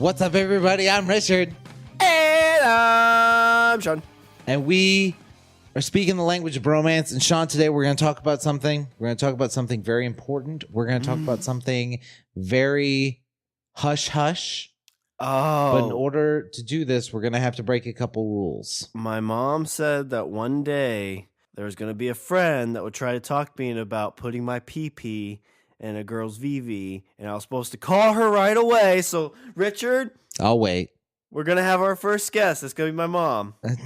What's up, everybody? I'm Richard. And I'm Sean. And we are speaking the language of bromance. And Sean, today we're going to talk about something. We're going to talk about something very important. We're going to talk about something very hush-hush. Oh. But in order to do this, we're going to have to break a couple rules. My mom said that one day there was going to be a friend that would try to talk to me about putting my pee-pee in a girl's VV, and I was supposed to call her right away. So, Richard, I'll wait. we're going to have our first guest. It's going to be my mom. I'm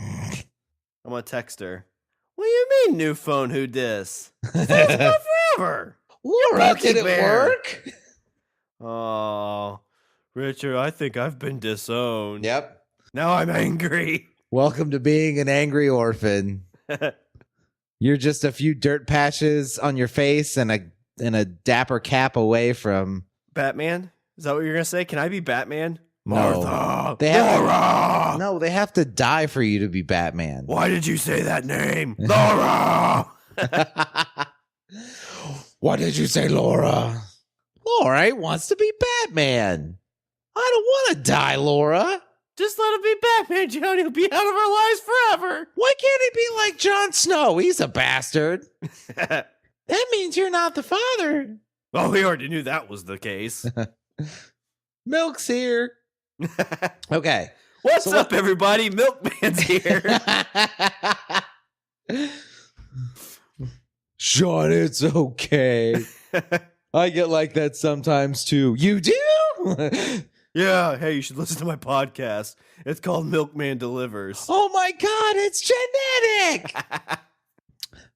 going to text her. What do you mean, new phone, who dis? It's been forever. Laura, did it work? Oh, Richard, I think I've been disowned. Yep. Now I'm angry. Welcome to being an angry orphan. You're just a few dirt patches on your face and a dapper cap away from Batman? Is that what you're gonna say? Can I be Batman? No. Martha! They have Laura! No, they have to die for you to be Batman. Why did you say that name? Laura! Why did you say Laura? Laura wants to be Batman. I don't want to die, Laura. Just let him be Batman, Johnny. He'll be out of our lives forever. Why can't he be like Jon Snow? He's a bastard. That means you're not the father. Well, we already knew that was the case. Milk's here. Okay. What's up, everybody? Milkman's here. Sean, it's okay. I get like that sometimes too. You do? Yeah, hey, you should listen to my podcast. It's called Milkman Delivers. Oh my God, it's genetic.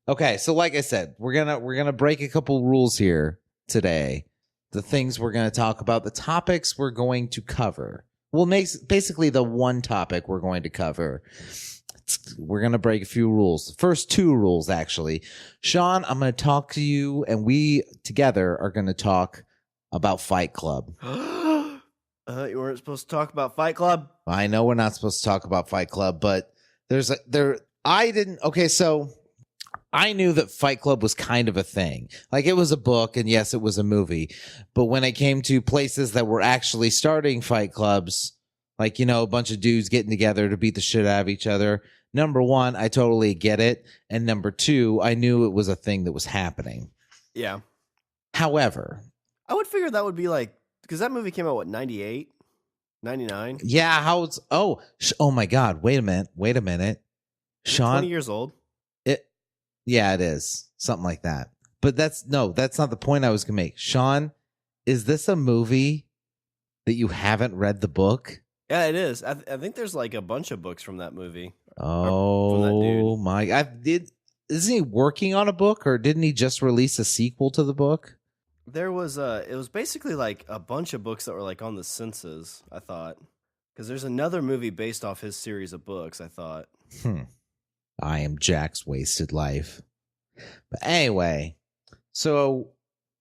Okay, so like I said, we're gonna break a couple rules here today. The things we're gonna talk about, the topics we're going to cover. Well, basically the one topic we're going to cover. We're going to break a few rules. The first two rules, actually. Sean, I'm going to talk to you, and we together are going to talk about Fight Club. You weren't supposed to talk about Fight Club? I know we're not supposed to talk about Fight Club, but so I knew that Fight Club was kind of a thing. Like, it was a book, and yes, it was a movie. But when it came to places that were actually starting fight clubs, like, a bunch of dudes getting together to beat the shit out of each other, number one, I totally get it. And number two, I knew it was a thing that was happening. Yeah. However, I would figure that would be like, because that movie came out, 98? 99? Yeah, oh my God, wait a minute. Sean, 20 years old. Yeah, it is. Something like that. But that's not the point I was going to make. Sean, is this a movie that you haven't read the book? Yeah, it is. I think there's like a bunch of books from that movie. Oh my! Isn't he working on a book, or didn't he just release a sequel to the book? It was basically like a bunch of books that were like on the census, I thought. Because there's another movie based off his series of books, I thought. I am Jack's wasted life. But anyway, so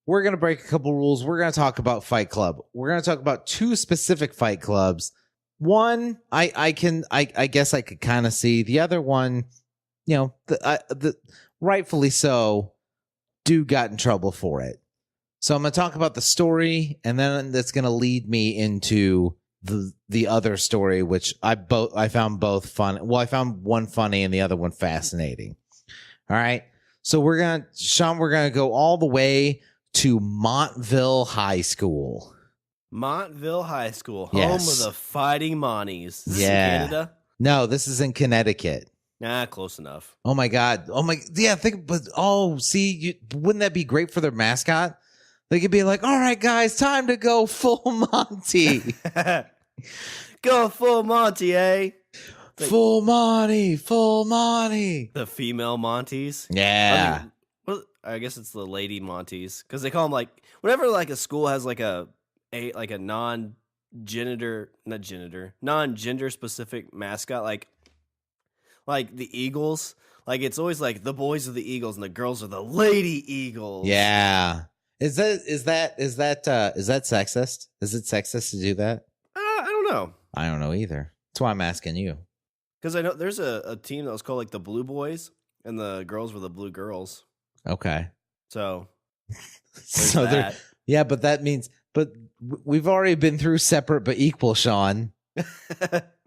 we're going to break a couple rules. We're going to talk about Fight Club. We're going to talk about two specific fight clubs. One, I guess I could kind of see. The other one, rightfully so, dude got in trouble for it. So I'm going to talk about the story, and then that's going to lead me into the other story, which I found both fun. Well, I found one funny and the other one fascinating. All right. So we're going to go all the way to Montville High School. Montville High School, home Yes. of the Fighting Monties. Is this in Yeah. Canada? No, this is in Connecticut. Nah, close enough. Oh my God. Yeah. Wouldn't that be great for their mascot? They could be like, all right, guys, time to go full Monty. Go full Monty, eh? Full Monty. The female Monties. Yeah. I guess it's the lady Monties, because they call them like whenever like a school has like a non-gender specific mascot, like the Eagles. Like, it's always like the boys are the Eagles and the girls are the Lady Eagles. Yeah. Is that sexist? Is it sexist to do that? I don't know. I don't know either. That's why I'm asking you. Because I know there's a team that was called like the Blue Boys, and the girls were the Blue Girls. Okay. So, So that. yeah, but that means But we've already been through separate but equal, Sean.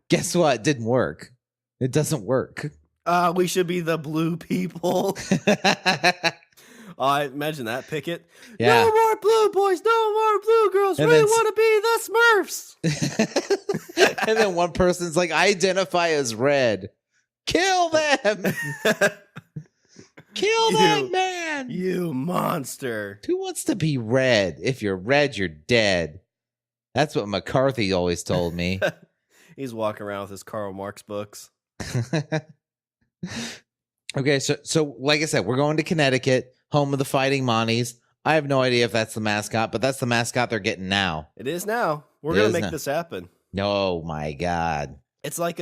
Guess what? It didn't work. It doesn't work. We should be the blue people. Imagine that, Pickett. Yeah. No more blue boys, no more blue girls. And we then want to be the Smurfs. And then one person's like, I identify as red. Kill them. Kill that man. You monster. Who wants to be red? If you're red, you're dead. That's what McCarthy always told me. He's walking around with his Karl Marx books. Okay, so like I said, we're going to Connecticut, home of the Fighting Monties. I have no idea if that's the mascot, but that's the mascot they're getting now. It is now. We're going to make this happen. Oh, my God. It's like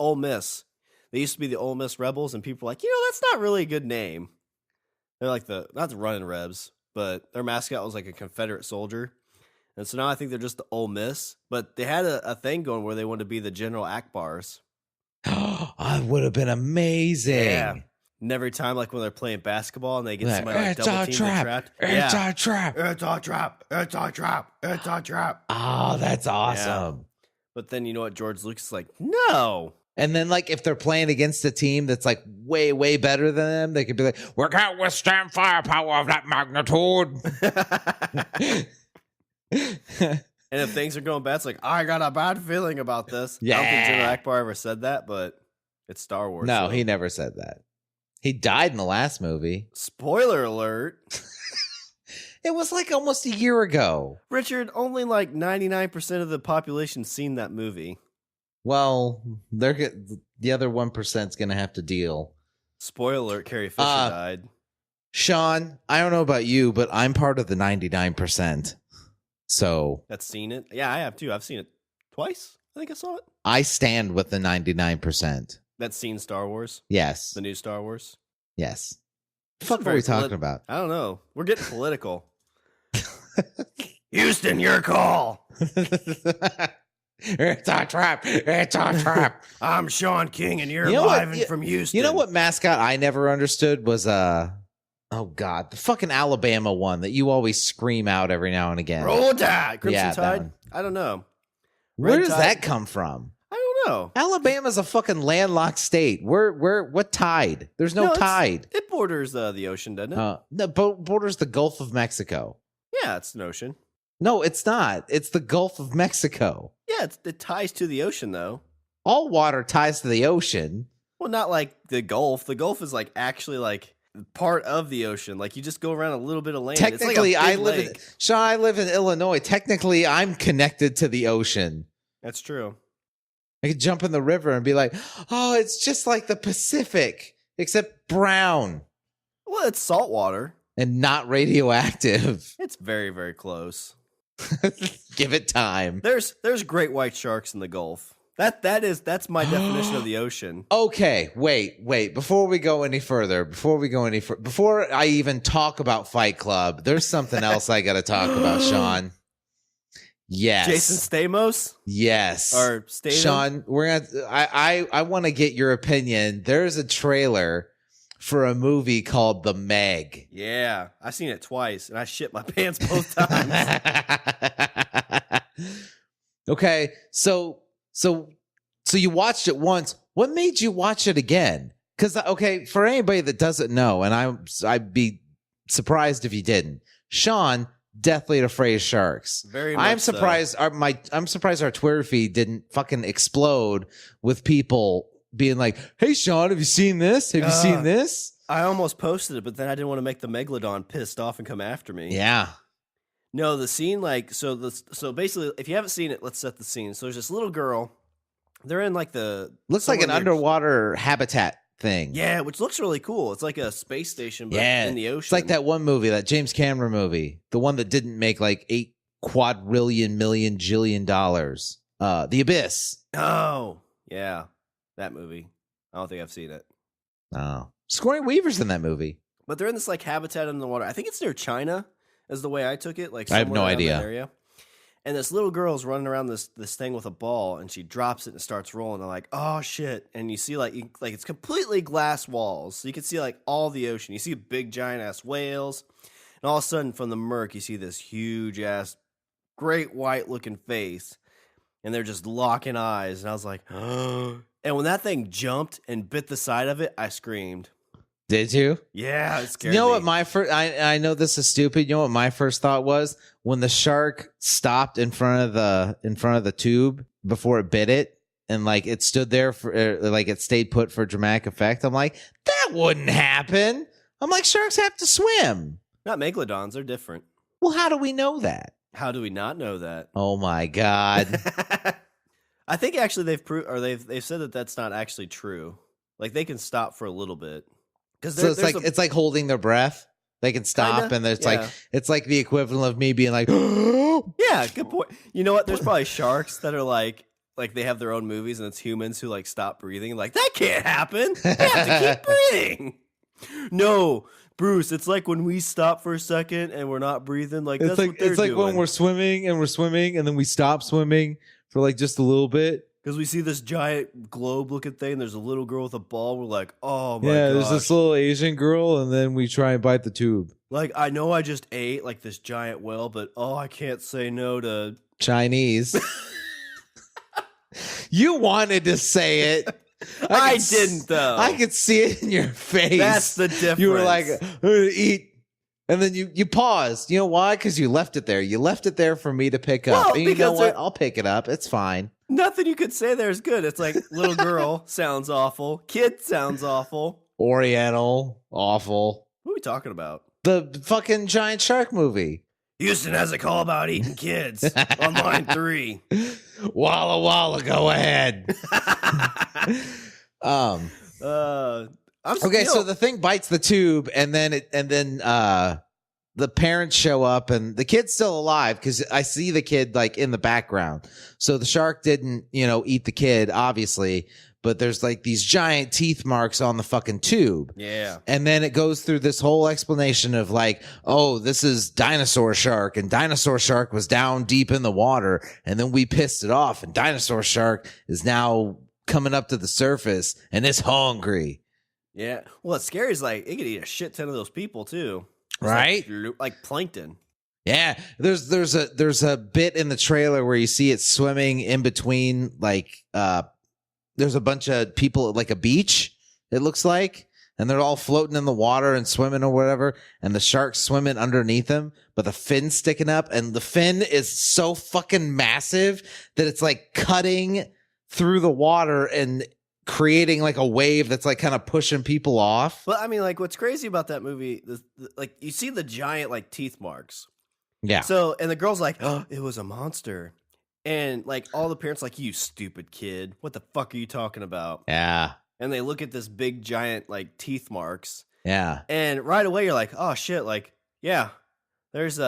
Ole Miss. They used to be the Ole Miss Rebels, and people were like, that's not really a good name. They're like not the Running Rebs, but their mascot was like a Confederate soldier. And so now I think they're just the Ole Miss. But they had a thing going where they wanted to be the General Akbars. I would have been amazing. Yeah. And every time, like when they're playing basketball and they get somebody like double teamed and trapped. It's a trap. It's a trap. It's a trap. It's a trap. Oh, that's awesome. Yeah. But then you know what George Lucas is like, no. And then, like, if they're playing against a team that's, like, way, way better than them, they could be like, we can't withstand firepower of that magnitude. And if things are going bad, it's like, I got a bad feeling about this. Yeah. I don't think General Akbar ever said that, but it's Star Wars. No, so. he never said that. He died in the last movie. Spoiler alert. It was, like, almost a year ago. Richard, only like 99% of the population seen that movie. Well, the other 1% is going to have to deal. Spoiler alert, Carrie Fisher died. Sean, I don't know about you, but I'm part of the 99%. So. That's seen it? Yeah, I have too. I've seen it twice. I think I saw it. I stand with the 99%. That's seen Star Wars? Yes. The new Star Wars? Yes. What the fuck are we talking about? I don't know. We're getting political. Houston, your call. It's a trap. It's a trap. I'm Sean King, and you're live from Houston. You know what mascot I never understood was oh God, the fucking Alabama one that you always scream out every now and again. Roll Tide, Crimson Tide. One. I don't know. Where does that come from? I don't know. Alabama's a fucking landlocked state. What tide? There's no tide. It borders the ocean, doesn't it? No, borders the Gulf of Mexico. Yeah, it's an ocean. No, it's not. It's the Gulf of Mexico. Yeah, it ties to the ocean, though. All water ties to the ocean. Well, not like the Gulf. The Gulf is like actually like part of the ocean. Like you just go around a little bit of land. Technically, it's like I live in Illinois. Technically, I'm connected to the ocean. That's true. I could jump in the river and be like, oh, it's just like the Pacific, except brown. Well, it's salt water. And not radioactive. It's very, very close. Give it time. There's great white sharks in the Gulf. That's my definition of the ocean. Okay, wait. Before we go any further, before I even talk about Fight Club, there's something else I got to talk about, Sean. Yes. Jason Stamos? Yes. Or Statham? Sean, I want to get your opinion. There's a trailer for a movie called The Meg. Yeah, I've seen it twice, and I shit my pants both times. Okay, so you watched it once. What made you watch it again? Because okay, for anybody that doesn't know, and I'd be surprised if you didn't. Sean, deathly afraid of sharks. Very much I'm surprised. So. I'm surprised our Twitter feed didn't fucking explode with people being like, "Hey, Sean, have you seen this? Have you seen this?" I almost posted it, but then I didn't want to make the Megalodon pissed off and come after me. Yeah. No, the scene, like, so basically, if you haven't seen it, let's set the scene. So there's this little girl. They're in like looks like an underwater habitat thing. Yeah, which looks really cool. It's like a space station, but in the ocean. It's like that one movie, that James Cameron movie, the one that didn't make like $8 quadrillion million jillion dollars. The Abyss. Oh, yeah, that movie. I don't think I've seen it. Oh, Sigourney Weaver's in that movie. But they're in this like habitat in the water. I think it's near China, is the way I took it. Like I have no idea. Area. And this little girl's running around this thing with a ball, and she drops it and starts rolling. They're like, "Oh shit!" And you see like it's completely glass walls, so you can see like all the ocean. You see big giant ass whales, and all of a sudden from the murk, you see this huge ass great white looking face, and they're just locking eyes, and I was like, oh. And when that thing jumped and bit the side of it, I screamed. Did you? Yeah, it scared You know me. what my first? I know this is stupid. You know what my first thought was when the shark stopped in front of the tube before it bit it, and like it stood there for like it stayed put for dramatic effect. I'm like, that wouldn't happen. I'm like, sharks have to swim. Not megalodons, they're different. Well, how do we know that? How do we not know that? Oh my God. I think actually they've said that that's not actually true. Like they can stop for a little bit. So it's like holding their breath. They can stop, kinda, and it's yeah. it's like the equivalent of me being like, yeah, good point. You know what? There's probably sharks that are like they have their own movies, and it's humans who like stop breathing. Like that can't happen. They have to keep breathing. No, Bruce. It's like when we stop for a second and we're not breathing. Like that's what they're doing. When we're swimming, and then we stop swimming for like just a little bit. Because we see this giant globe-looking thing, there's a little girl with a ball. We're like, oh my god. Yeah, there's this little Asian girl, and then we try and bite the tube. Like, I know I just ate like this giant whale, but I can't say no to Chinese. You wanted to say it. I didn't, though. I could see it in your face. That's the difference. You were like, eat. And then you paused. You know why? Because you left it there. You left it there for me to pick up. Well, And you know what? I'll pick it up. It's fine. Nothing you could say there is good. It's like little girl sounds awful. Kid sounds awful. Oriental, awful. What are we talking about? The fucking giant shark movie. Houston has a call about eating kids on line 3. Walla Walla, go ahead. Okay, so the thing bites the tube, and then the parents show up, and the kid's still alive because I see the kid like in the background. So the shark didn't, eat the kid, obviously, but there's like these giant teeth marks on the fucking tube. Yeah. And then it goes through this whole explanation of like, oh, this is dinosaur shark, and dinosaur shark was down deep in the water, and then we pissed it off, and dinosaur shark is now coming up to the surface, and it's hungry. Yeah. Well, what's scary is like it could eat a shit ton of those people too. It's right? Like plankton. Yeah. There's a bit in the trailer where you see it swimming in between like there's a bunch of people at like a beach, it looks like, and they're all floating in the water and swimming or whatever, and the shark's swimming underneath them, but the fin's sticking up, and the fin is so fucking massive that it's like cutting through the water and creating like a wave that's like kind of pushing people off. But I mean, like, what's crazy about that movie, like, you see the giant like teeth marks. Yeah. So, and the girl's like, oh, it was a monster. And like all the parents like, you stupid kid, what the fuck are you talking about? Yeah. And they look at this big giant like teeth marks. Yeah. And right away you're like, oh shit, like, yeah, there's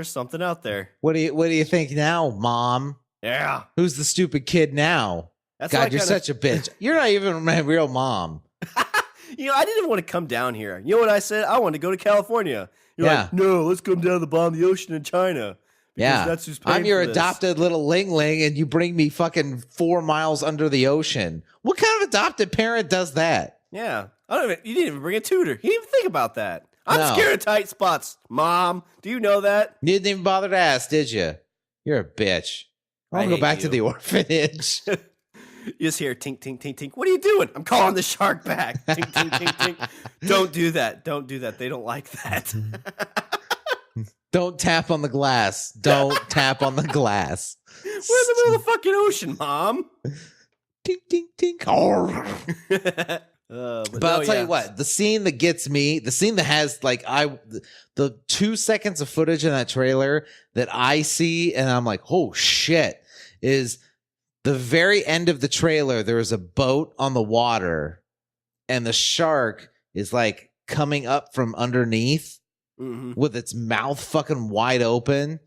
something out there. What do you think now, Mom? Yeah. Who's the stupid kid now? That's God, you're such a bitch. You're not even my real mom. I didn't even want to come down here. You know what I said? I wanted to go to California. You're like, no, let's come down to the bottom of the ocean in China. Yeah. That's who's paying I'm your for this. adopted little Ling Ling, and you bring me fucking 4 miles under the ocean. What kind of adopted parent does that? Yeah. You didn't even bring a tutor. You didn't even think about that. I'm No. scared of tight spots, Mom. Do you know that? You didn't even bother to ask, did you? You're a bitch. I'm going to go back to the orphanage. You just hear tink, tink, tink, tink. What are you doing? I'm calling the shark back. Tink, tink, tink, tink. Don't do that. Don't do that. They don't like that. Don't tap on the glass. Don't tap on the glass. We're in the middle of the fucking ocean, Mom. Tink, tink, tink. But I'll tell you what, the scene that gets me, the scene that has like the 2 seconds of footage in that trailer that I see and I'm like, oh shit, is the very end of the trailer. There is a boat on the water and the shark is like coming up from underneath with its mouth fucking wide open.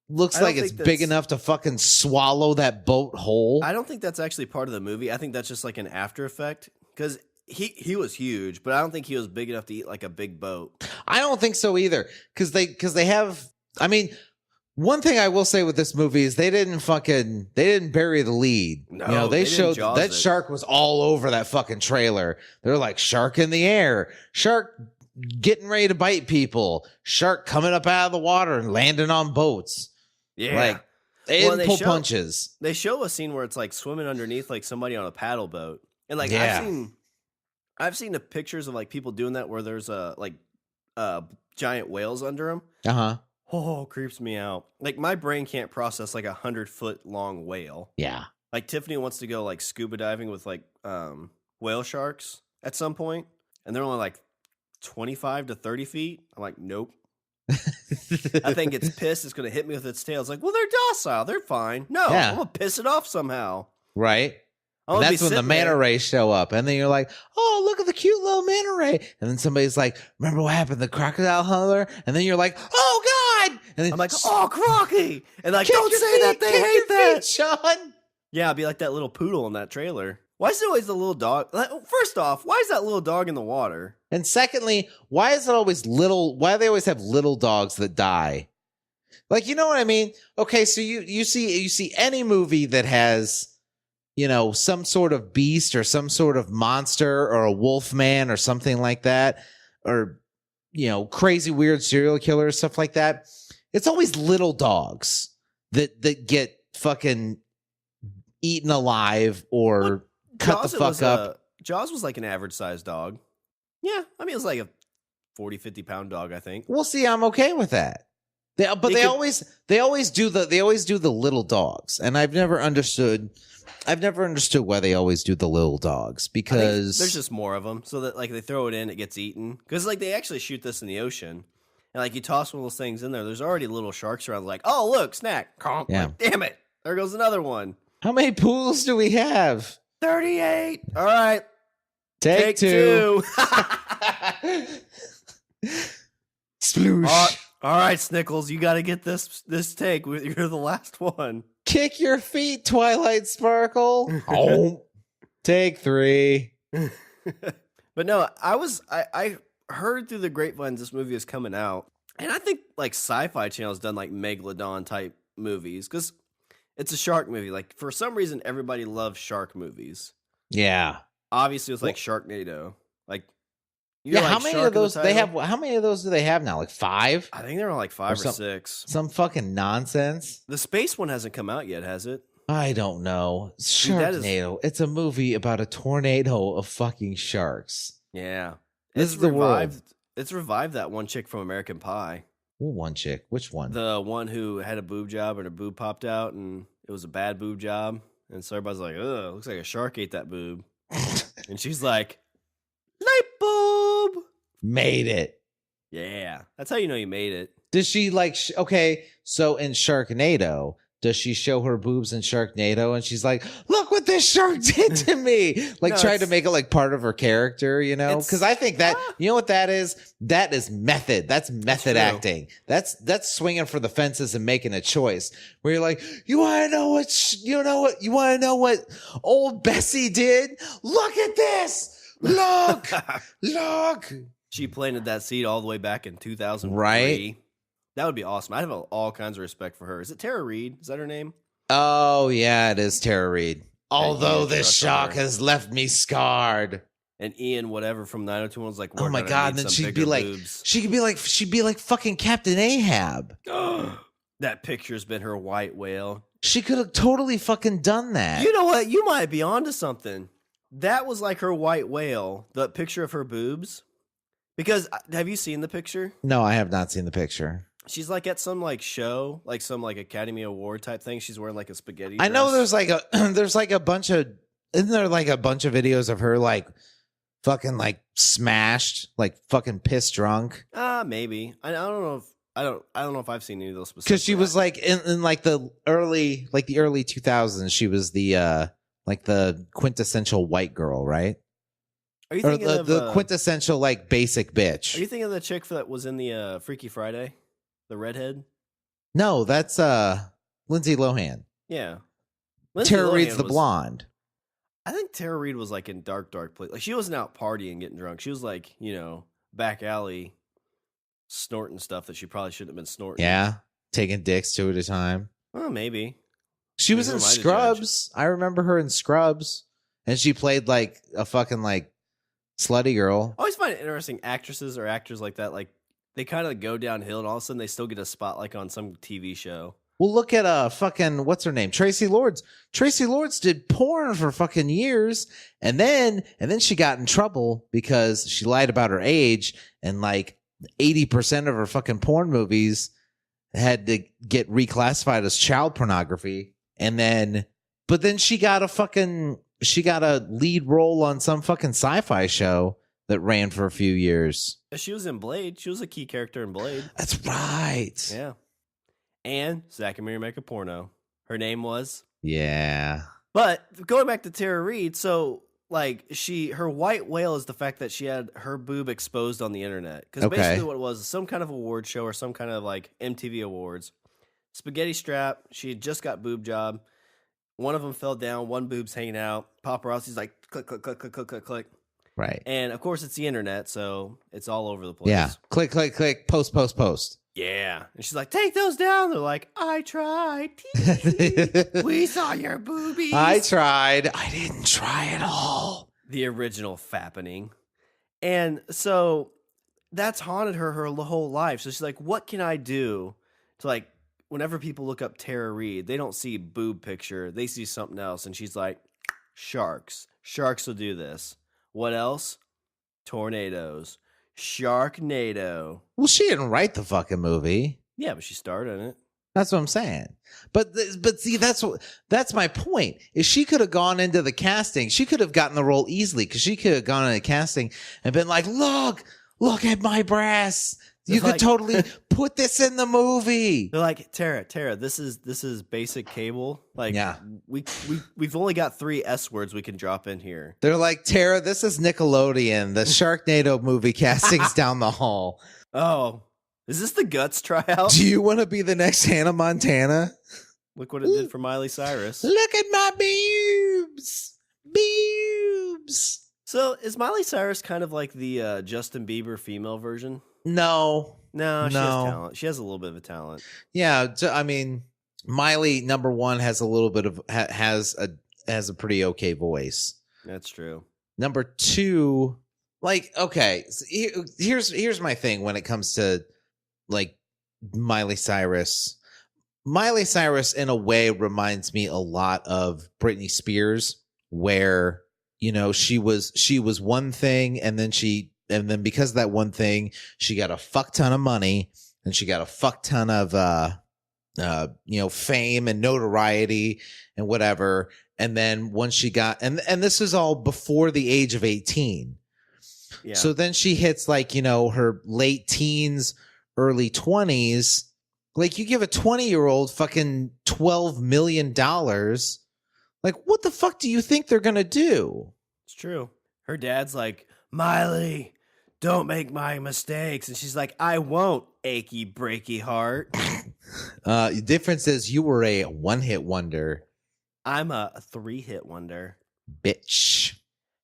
Looks like it's big enough to fucking swallow that boat whole. I don't think that's actually part of the movie. I think that's just like an after effect because he was huge, but I don't think he was big enough to eat like a big boat. I don't think so either because they have. I mean, one thing I will say with this movie is they didn't bury the lead. No, they showed that shark was all over that fucking trailer. They're like shark in the air, shark getting ready to bite people, shark coming up out of the water and landing on boats. Yeah. Like, they Well, didn't pull punches. They show a scene where it's like swimming underneath like somebody on a paddle boat. And like Yeah. I've seen the pictures of like people doing that where there's giant whales under them. Uh-huh. Oh, creeps me out. Like my brain can't process like 100-foot long whale. Yeah. Like Tiffany wants to go like scuba diving with like whale sharks at some point, and they're only like 25 to 30 feet. I'm like, nope. I think it's pissed. It's going to hit me with its tail. It's like, well, they're docile. They're fine. No, Yeah. I'm going to piss it off somehow. Right. That's when the manta rays show up. And then you're like, oh, look at the cute little manta ray. And then somebody's like, remember what happened to the crocodile hunter? And then you're like, oh, God. And then I'm like, oh, Crocky. And like, don't say that. They hate that. Sean. Yeah, I'd be like that little poodle in that trailer. Why is it always the little dog? First off, why is that little dog in the water? And secondly, why is it always why do they always have little dogs that die? Like, you know what I mean? Okay, so you see any movie that has, you know, some sort of beast or some sort of monster or a wolf man or something like that, or, you know, crazy weird serial killers, stuff like that. It's always little dogs that get fucking eaten alive or cut the fuck up. Jaws was like an average sized dog. Yeah, I mean, it was like a 40, 50 pound dog, I think. We'll see. I'm okay with that. They always do the little dogs, and I've never understood why they always do the little dogs, because there's just more of them, so that like they throw it in, it gets eaten. Because like they actually shoot this in the ocean, and like you toss one of those things in there, there's already little sharks around. Like, oh look, snack, yeah. Like, damn it, there goes another one. How many pools do we have? 38. All right, take two. Sploosh. All right, Snickles, you got to get this take. You're the last one. Kick your feet, Twilight Sparkle. Oh, take 3. But no, I heard through the grapevines this movie is coming out, and I think like Sci-Fi Channel's done like Megalodon type movies because it's a shark movie. Like for some reason, everybody loves shark movies. Yeah, obviously it's like Sharknado. Like yeah, how many of those they have? How many of those do they have now? Like 5? I think they're on like 5 or 6. Some fucking nonsense. The space one hasn't come out yet, has it? I don't know. Sharknado. It's a movie about a tornado of fucking sharks. Yeah, This is the world. It's revived that one chick from American Pie. What one chick? Which one? The one who had a boob job and her boob popped out, and it was a bad boob job, and so everybody's like, "Ugh, looks like a shark ate that boob," and she's like, "Light bulb, made it." Yeah, that's how you know you made it. Does she like? Okay, so in Sharknado, does she show her boobs in Sharknado, and she's like, "Look what this shark did to me!" Like, try to make it like part of her character, you know? Because I think that you know what that is. That is method. That's method acting. That's swinging for the fences and making a choice. Where you're like, you want to know what? You want to know what old Bessie did? Look at this. Look, look. She planted that seed all the way back in 2003. Right. That would be awesome. I have all kinds of respect for her. Is it Tara Reid? Is that her name? Oh, yeah, it is Tara Reid. Although this shock has left me scarred. And Ian, whatever from 90210 was like, oh my God. And then she'd be like fucking Captain Ahab. That picture's been her white whale. She could have totally fucking done that. You know what? You might be onto something. That was like her white whale, the picture of her boobs. Because have you seen the picture? No, I have not seen the picture. She's like at some like show, like some like Academy Award type thing. She's wearing like a spaghetti dress. I know there's like a bunch of, isn't there like a bunch of videos of her like fucking like smashed, like fucking pissed drunk? Maybe. I don't know if I don't know if I've seen any of those specific. Because she was like in like the early 2000s, she was the like the quintessential white girl, right? Are you thinking of the quintessential like basic bitch? Are you thinking of the chick that was in the Freaky Friday, the redhead? No, that's Lindsay Lohan. Yeah, Tara Reid's the blonde. I think Tara Reid was like in dark place. Like she wasn't out partying, getting drunk. She was like, back alley, snorting stuff that she probably shouldn't have been snorting. Yeah, taking dicks 2 at a time. Oh, maybe. She was in Scrubs. I remember her in Scrubs, and she played like a fucking like slutty girl. I always find it interesting, actresses or actors like that, like they kind of go downhill and all of a sudden they still get a spot like on some TV show. Well, look at fucking what's her name? Tracy Lords. Tracy Lords did porn for fucking years, and then she got in trouble because she lied about her age, and like 80% of her fucking porn movies had to get reclassified as child pornography. And then but then she got a lead role on some fucking sci-fi show that ran for a few years. She was in Blade. She was a key character in Blade. That's right. Yeah. And Zack and Miri make a porno. Her name was. Yeah. But going back to Tara Reid, so like her white whale is the fact that she had her boob exposed on the internet. Because basically what it was some kind of award show or some kind of like MTV Awards. Spaghetti strap. She had just got boob job. One of them fell down. One boob's hanging out. Paparazzi's like click, click, click, click, click, click, click. Right. And of course it's the internet, so it's all over the place. Yeah. Click, click, click. Post, post, post. Yeah. And she's like, take those down. They're like, I tried. We saw your boobies. I tried. I didn't try at all. The original fappening. And so that's haunted her whole life. So she's like, what can I do to like, whenever people look up Tara Reid, they don't see boob picture. They see something else. And she's like, sharks. Sharks will do this. What else? Tornadoes. Sharknado. Well, she didn't write the fucking movie. Yeah, but she starred in it. That's what I'm saying. But see, that's my point. Is she could have gone into the casting. She could have gotten the role easily because she could have gone into casting and been like, look at my breasts. You could totally put this in the movie. They're like, Tara, this is basic cable. Like, yeah. we've only got 3 S words we can drop in here. They're like, Tara, this is Nickelodeon. The Sharknado movie casting's down the hall. Oh, is this the Guts tryout? Do you want to be the next Hannah Montana? Look what it did for Miley Cyrus. Look at my boobs. Boobs. So is Miley Cyrus kind of like the Justin Bieber female version? No, she has talent. She has a little bit of a talent. Yeah, I mean, Miley number one has a little bit of has a pretty okay voice. That's true. Number two, like, okay, so here's my thing when it comes to like Miley Cyrus. Miley Cyrus, in a way, reminds me a lot of Britney Spears, where she was one thing, and then because of that one thing, she got a fuck ton of money, and she got a fuck ton of fame and notoriety and whatever. And then once she got and this is all before the age of 18. Yeah. So then she hits like, her late teens, early 20s. Like, you give a 20-year-old fucking $12 million. Like, what the fuck do you think they're going to do? It's true. Her dad's like, Miley, don't make my mistakes. And she's like, I won't, achy, breaky heart. The difference is you were a one-hit wonder. I'm a 3-hit wonder. Bitch.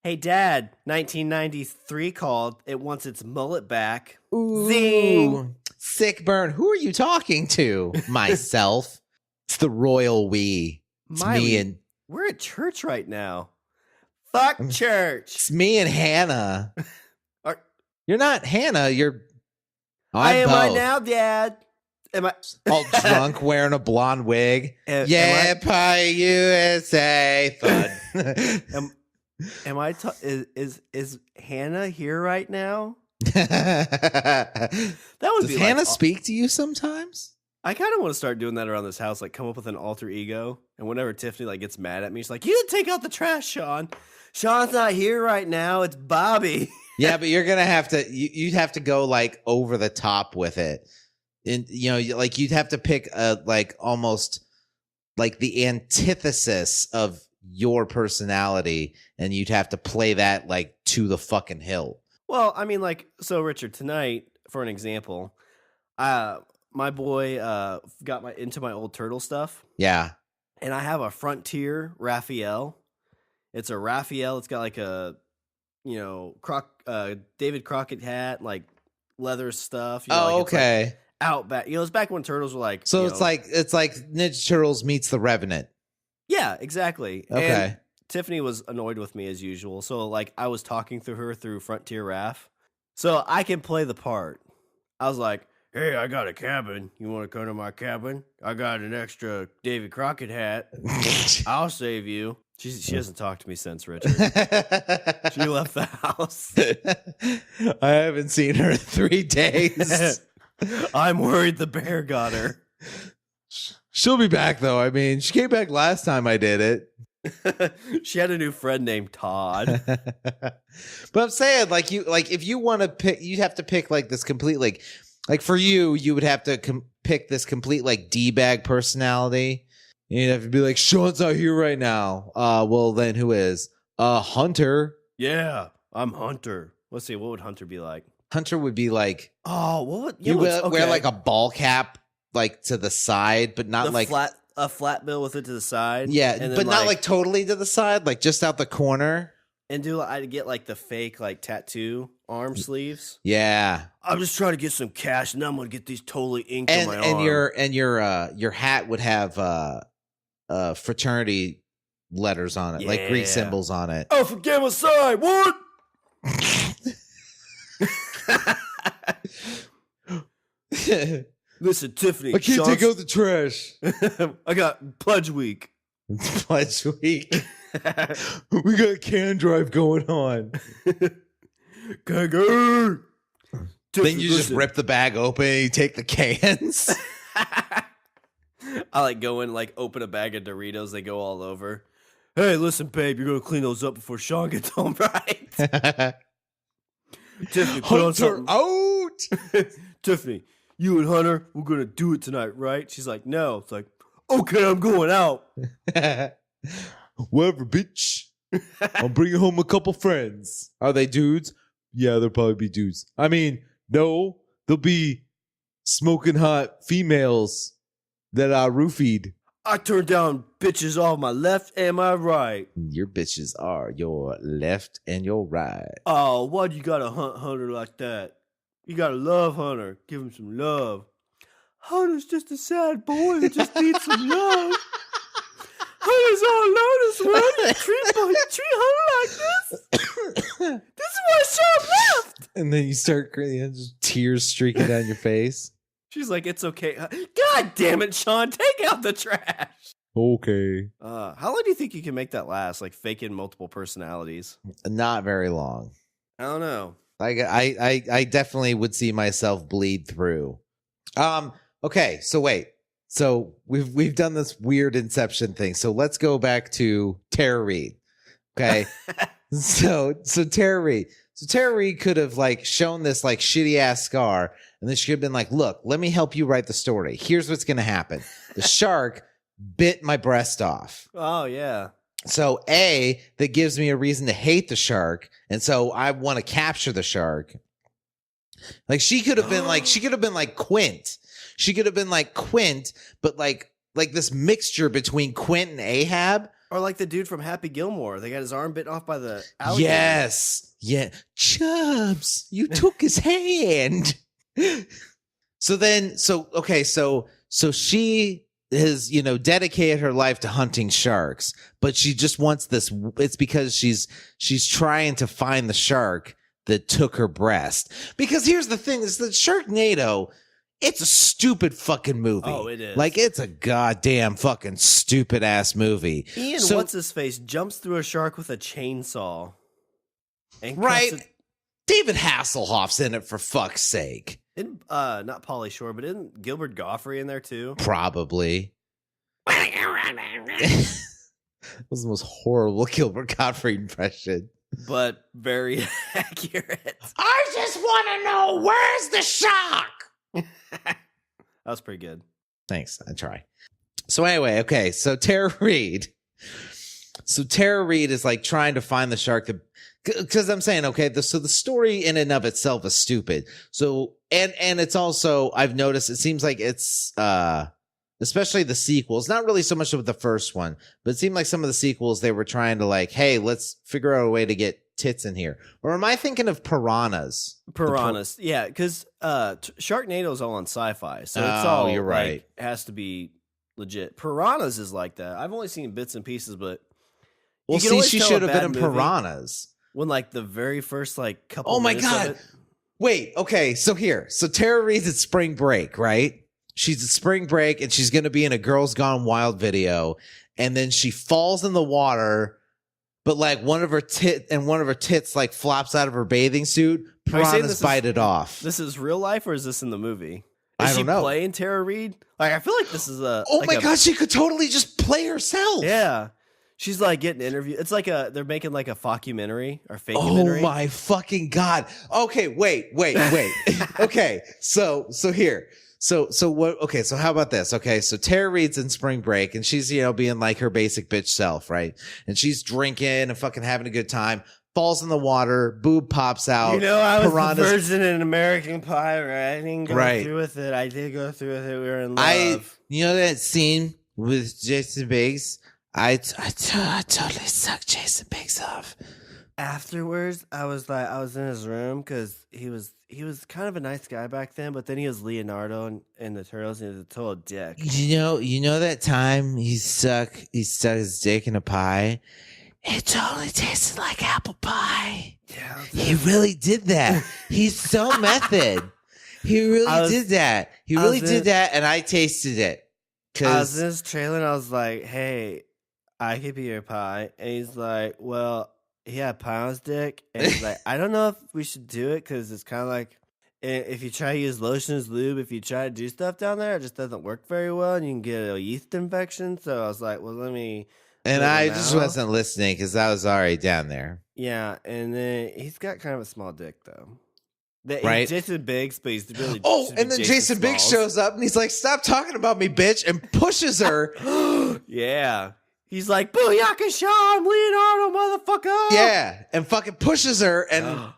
Hey, Dad, 1993 called. It wants its mullet back. Ooh. Zing. Sick burn. Who are you talking to? Myself. It's the royal we. It's Miley, me and... We're at church right now. Fuck church. It's me and Hannah. You're not Hannah. You're... I am I now, Dad. Am I... all drunk, wearing a blonde wig. Pie USA. Fun. Am I... Is Hannah here right now? That would Does be Hannah like, speak to you sometimes? I kind of want to start doing that around this house, like come up with an alter ego. And whenever Tiffany like gets mad at me, she's like, "You didn't take out the trash, Sean. Sean's not here right now. It's Bobby." Yeah, but you're gonna have to. You'd have to go like over the top with it, and like you'd have to pick a like almost like the antithesis of your personality, and you'd have to play that like to the fucking hilt. Well, I mean, like, so Richard, tonight, for an example, my boy got into my old turtle stuff. Yeah. And I have a Frontier Raphael. It's a Raphael. It's got like a, David Crockett hat, like leather stuff. Okay. Like Outback. It's back when turtles were like. So it's like Ninja Turtles meets the Revenant. Yeah, exactly. Okay. And Tiffany was annoyed with me as usual. So like I was talking through her through Frontier Raph. So I can play the part. I was like, hey, I got a cabin. You want to come to my cabin? I got an extra Davy Crockett hat. I'll save you. She hasn't talked to me since, Richard. She left the house. I haven't seen her in 3 days. I'm worried the bear got her. She'll be back, though. I mean, she came back last time I did it. She had a new friend named Todd. But I'm saying, like, if you want to pick, you have to pick like this complete, like for you would have to pick this complete like D-bag personality. You'd have to be like, Sean's not here right now. Well, then who is? Hunter. Yeah, I'm Hunter. Let's see, what would Hunter be like? Hunter would be like, oh, what would you wear like a ball cap, like to the side, but not like a flat bill with it to the side. Yeah, but not like totally to the side, like just out the corner. And I'd get like the fake like tattoo arm sleeves. Yeah, I'm just trying to get some cash, and I'm gonna get these totally inked on my arm. And your hat would have fraternity letters on it, like Greek symbols on it. Oh, for Gamma Psi, what? Listen, Tiffany, I can't take out the trash. I got pledge week. Pledge week. We got a can drive going on. Tiffany, then you just rip the bag open and you take the cans. I like go in, like open a bag of Doritos. They go all over. Hey, listen, babe, you're gonna clean those up before Sean gets home, right? Tiffany, put on something. Out. Tiffany, you and Hunter, we're gonna do it tonight, right? She's like, no. It's like, okay, I'm going out. Whatever, bitch. I'm bringing home a couple friends. Are they dudes? Yeah, they'll probably be dudes. I mean, no, they'll be smoking hot females that I roofied. I turn down bitches off my left and my right. Your bitches are your left and your right. Oh, why do you gotta hunt Hunter like that? You gotta love Hunter. Give him some love. Hunter's just a sad boy who just needs some love. Hunter's all alone as well. Treat Hunter like this? This is why Sean left. And then you start crying, just tears streaking down your face. She's like, it's okay. God damn it, Sean. Take out the trash. Okay. How long do you think you can make that last? Like faking multiple personalities? Not very long. I don't know. I definitely would see myself bleed through. Okay, so wait. So we've done this weird Inception thing. So let's go back to Tara Reid. Okay. so Tara Reid. So Tara Reid could have like shown this like shitty ass scar, and then she could have been like, look, let me help you write the story. Here's what's gonna happen. The shark bit my breast off. Oh yeah. So that gives me a reason to hate the shark, and so I want to capture the shark. Like she could have been like Quint. She could have been like Quint, but like this mixture between Quint and Ahab. Or like the dude from Happy Gilmore. They got his arm bitten off by the alligator. Yes. Yeah. Chubbs, you took his hand. So she has, dedicated her life to hunting sharks, but she just wants this. It's because she's trying to find the shark that took her breast. Because here's the thing, is that Sharknado, it's a stupid fucking movie. Oh, it is. Like, it's a goddamn fucking stupid ass movie. Ian, what's his face, jumps through a shark with a chainsaw. And right? David Hasselhoff's in it, for fuck's sake. Not Pauly Shore, but isn't Gilbert Gottfried in there too? Probably. That was the most horrible Gilbert Gottfried impression. But very accurate. I just want to know, where's the shark? That was pretty good. Thanks. I try. So anyway, okay. So Tara Reid is like trying to find the shark, because I'm saying, okay, so the story in and of itself is stupid. So, and it's also, I've noticed, it seems like it's, especially the sequels, not really so much with the first one, but it seemed like some of the sequels, they were trying to like, hey, let's figure out a way to get tits in here. Or am I thinking of Piranhas? Yeah, because Sharknado's all on sci-fi, so it's all, you're right. Like, has to be legit. Piranhas is like that. I've only seen bits and pieces, but well, see, she should have been in Piranhas. When like the very first like couple. Oh my minutes god! of it, Wait, okay, so Tara Reid's at spring break, right? She's at spring break and she's going to be in a Girls Gone Wild video, and then she falls in the water, but like one of her tits like flops out of her bathing suit. Piranhas bite it off. This is real life, or is this in the movie? I don't know. Is she playing Tara Reid? Like, I feel like this is a. Oh my god, she could totally just play herself. Yeah. She's like getting interviewed. It's like they're making like a fockumentary or fake-umentary. Oh my fucking god. Okay, wait. Okay, so here. So what? Okay, so how about this? Okay, so Tara Reid's in spring break and she's being like her basic bitch self, right? And she's drinking and fucking having a good time. Falls in the water. Boob pops out. I was the virgin in American Pie, right? I didn't go through with it. I did go through with it. We were in love. That scene with Jason Biggs? I totally sucked Jason Biggs off. Afterwards, I was in his room because he was kind of a nice guy back then, but then he was Leonardo in the Turtles, and he was a total dick. You know that time he stuck his dick in a pie? It totally tasted like apple pie. Yeah, he really did that. He's so method. He really did that. He really did that, and I tasted it. I was in his trailer, and I was like, "Hey, I could be your pie," and he's like, "Well." He had pie on his dick, and he's like, I don't know if we should do it because it's kind of like if you try to use lotion as lube, if you try to do stuff down there, it just doesn't work very well, and you can get a yeast infection. So I was like, well, let me. And I just wasn't listening because I was already down there. Yeah, and then he's got kind of a small dick, though. Right? Jason Biggs, but he's really. Oh, and then Jason Biggs shows up, and he's like, stop talking about me, bitch, and pushes her. Yeah. He's like, Booyaka Shaw, I'm Leonardo, motherfucker. Yeah, and fucking pushes her, and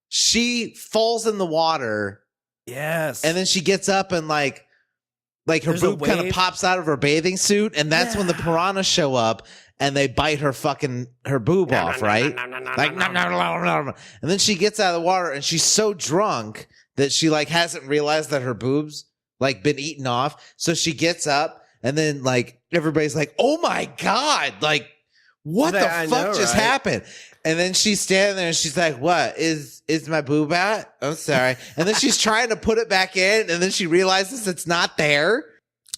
she falls in the water. Yes. And then she gets up, and like her boob kind of pops out of her bathing suit, and that's when the piranhas show up, and they bite her boob off, right? And then she gets out of the water, and she's so drunk that she like hasn't realized that her boob's like been eaten off. So she gets up, and then like everybody's like, "Oh my god! Like, what the fuck just happened?" And then she's standing there, and she's like, "What is my boob at? I'm sorry." And then she's trying to put it back in, and then she realizes it's not there.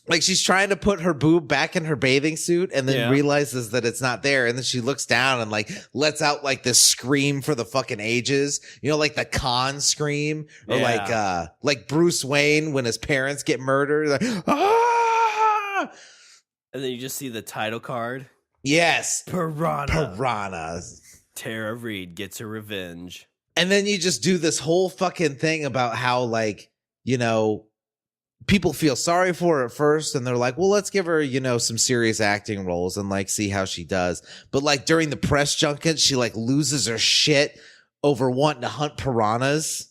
Like she's trying to put her boob back in her bathing suit, and then realizes that it's not there. And then she looks down and like lets out like this scream for the fucking ages, like the Khan scream, or like Bruce Wayne when his parents get murdered. Like, ah! And then you just see the title card. Yes. Piranhas. Tara Reid gets her revenge. And then you just do this whole fucking thing about how like, people feel sorry for her at first, and they're like, well, let's give her, some serious acting roles and like see how she does. But like during the press junket, she like loses her shit over wanting to hunt piranhas.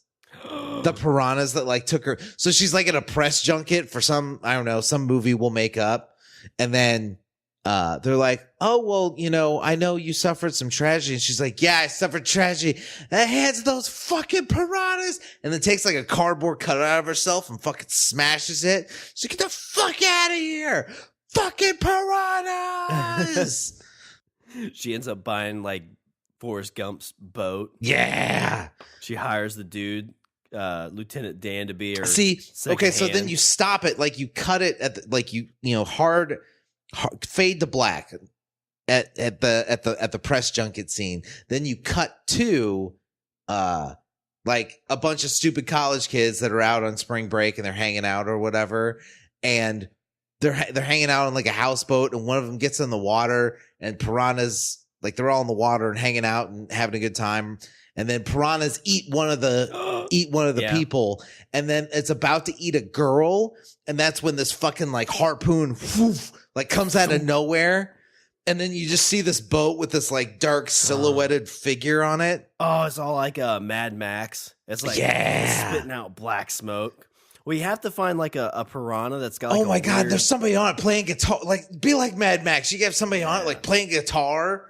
The piranhas that like took her. So she's like at a press junket for some movie we'll make up. And then they're like, oh, well, I know you suffered some tragedy. And she's like, yeah, I suffered tragedy. And hands those fucking piranhas. And then takes like a cardboard cutout of herself and fucking smashes it. She's like, get the fuck out of here. Fucking piranhas. She ends up buying like Forrest Gump's boat. Yeah. She hires the dude, Lieutenant Dan, to be her. See, okay, so then you stop it, like you cut it at hard fade to black at the press junket scene. Then you cut to like a bunch of stupid college kids that are out on spring break and they're hanging out or whatever, and they're hanging out on like a houseboat, and one of them gets in the water, and piranhas, like they're all in the water and hanging out and having a good time. And then piranhas eat one of the people, and then it's about to eat a girl, and that's when this fucking like harpoon like comes out of nowhere, and then you just see this boat with this like dark silhouetted figure on it. Oh, it's all like a Mad Max. It's like spitting out black smoke. Well, you have to find like a piranha that's got. Like, oh my god, there's somebody on it playing guitar. Like, be like Mad Max. You have somebody on it like playing guitar.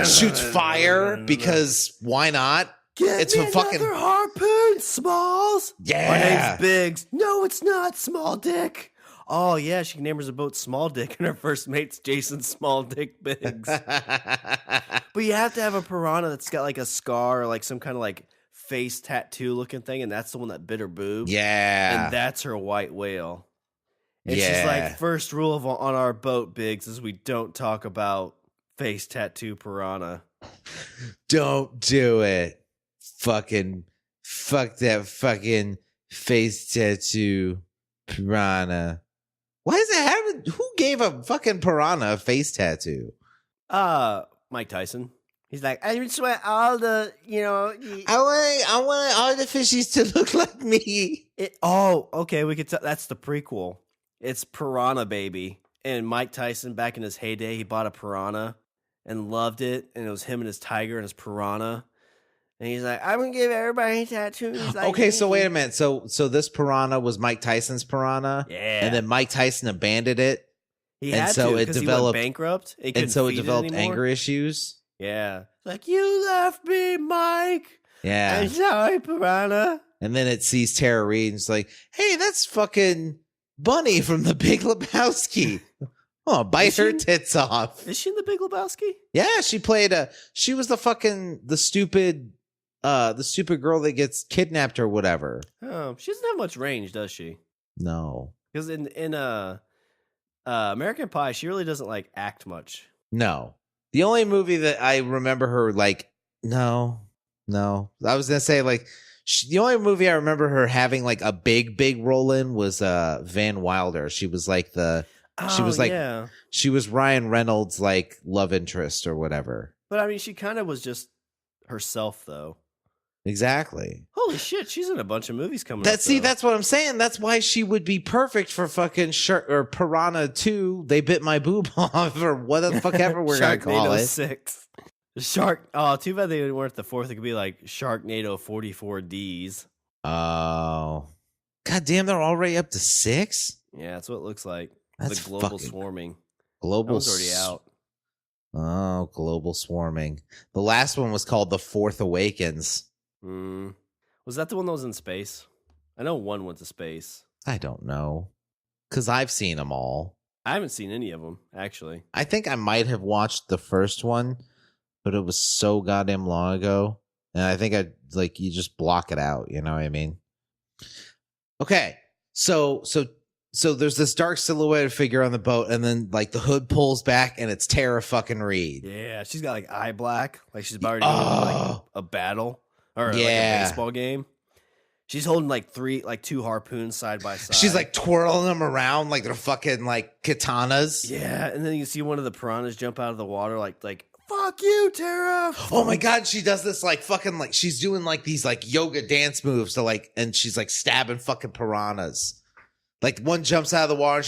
Shoots fire because why not? It's me fucking harpoon, Smalls. Yeah, my name's Biggs. No, it's not, Small Dick. Oh yeah, she names her boat Small Dick, and her first mate's Jason Small Dick Biggs. But you have to have a piranha that's got like a scar or like some kind of like face tattoo looking thing, and that's the one that bit her boob. Yeah. And that's her white whale. And Yeah. she's like, first rule on our boat, Biggs, is we don't talk about face tattoo piranha. Don't do it. Fuck that fucking face tattoo piranha. Why is it having? Who gave a fucking piranha a face tattoo? Mike Tyson. He's like, I just want all the, I want all the fishies to look like me. Okay, we could tell that's the prequel. It's Piranha Baby. And Mike Tyson, back in his heyday, he bought a piranha and loved it. And it was him and his tiger and his piranha. And he's like, I'm gonna give everybody tattoos. Like okay, me. so wait a minute. So this piranha was Mike Tyson's piranha, yeah. And then Mike Tyson abandoned it, he and had so to, it because developed he went bankrupt, and so it developed anger issues. Yeah, like you left me, Mike. Yeah, I'm sorry, piranha. And then it sees Tara Reid and it's like, hey, that's fucking Bunny from The Big Lebowski. Oh, bite her tits off. Is she in The Big Lebowski? Yeah, she was the stupid girl that gets kidnapped or whatever. Oh, she doesn't have much range, does she? No. Because in American Pie, she really doesn't like act much. No. The only movie that I remember her like, no. I was gonna say like the only movie I remember her having like a big role in was Van Wilder. She was like she was Ryan Reynolds' like love interest or whatever. But I mean, she kind of was just herself though. Exactly. Holy shit, she's in a bunch of movies coming up. That's what I'm saying. That's why she would be perfect for fucking Piranha 2. They bit my boob off, or what the fuck ever we're gonna call it. 6. Too bad they weren't the 4th. It could be like Sharknado 44Ds. Oh, god damn! They're already up to 6. Yeah, that's what it looks like. That's the global swarming. Global was already out. Oh, global swarming. The last one was called The Fourth Awakens. Was that the one that was in space? I know one went to space. I don't know, because I've seen them all. I haven't seen any of them, actually. I think I might have watched the first one, but it was so goddamn long ago, and I think you just block it out. You know what I mean? Okay, so there's this dark silhouetted figure on the boat, and then like the hood pulls back, and it's Tara fucking Reid. Yeah, she's got like eye black, like she's about to go like a battle. Or like a baseball game. She's holding like 2 harpoons side by side. She's like twirling them around like they're fucking like katanas. Yeah, and then you see one of the piranhas jump out of the water like fuck you, Tara. Oh my god, she does this like fucking like she's doing like these like yoga dance moves to like, and she's like stabbing fucking piranhas. Like one jumps out of the water,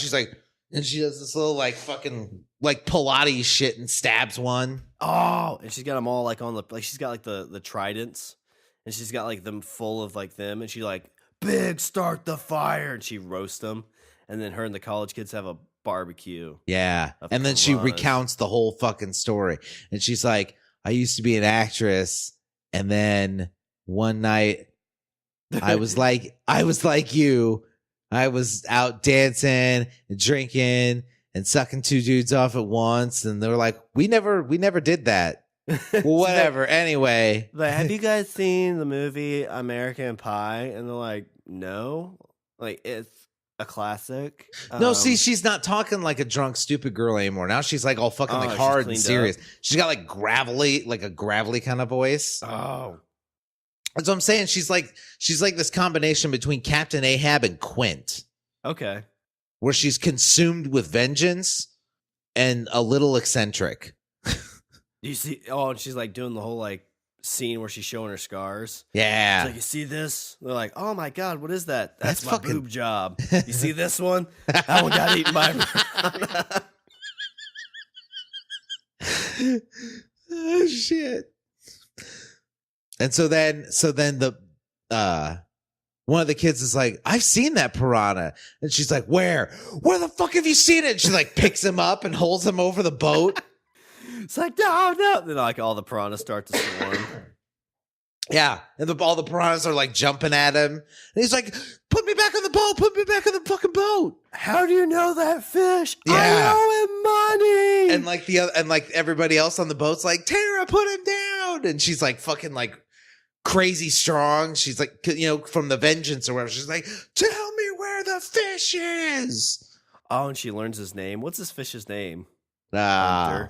and she does this little like fucking like Pilates shit and stabs one. Oh, and she's got them all like on the she's got like the tridents. And she's got like them full of like them, and she like big start the fire, and she roasts them, and then her and the college kids have a barbecue. Yeah, and then she recounts the whole fucking story, and she's like, "I used to be an actress, and then one night, I was like you, I was out dancing and drinking and sucking 2 dudes off at once, and they were like, we never did that." Well, whatever. Anyway, like, have you guys seen the movie American Pie? And they're like, no, like it's a classic. No, see, she's not talking like a drunk, stupid girl anymore. Now she's like all fucking like hard and serious. Up. She's got like a gravelly kind of voice. Oh, that's what I'm saying. She's like this combination between Captain Ahab and Quint. Okay, where she's consumed with vengeance and a little eccentric. You see, and she's like doing the whole like scene where she's showing her scars. Yeah. It's like, you see this? They're like, oh my God, what is that? That's my fucking boob job. You see this one? That one got eaten by oh shit. And so then the one of the kids is like, I've seen that piranha. And she's like, where the fuck have you seen it? And she like picks him up and holds him over the boat. It's like, no. Then like all the piranhas start to swarm. Yeah. And all the piranhas are like jumping at him. And he's like, put me back on the boat. Put me back on the fucking boat. How do you know that fish? Yeah. I owe him money. And like everybody else on the boat's like, Tara, put him down. And she's like fucking like crazy strong. She's like, from the Vengeance or whatever. She's like, tell me where the fish is. Oh, and she learns his name. What's this fish's name? Oh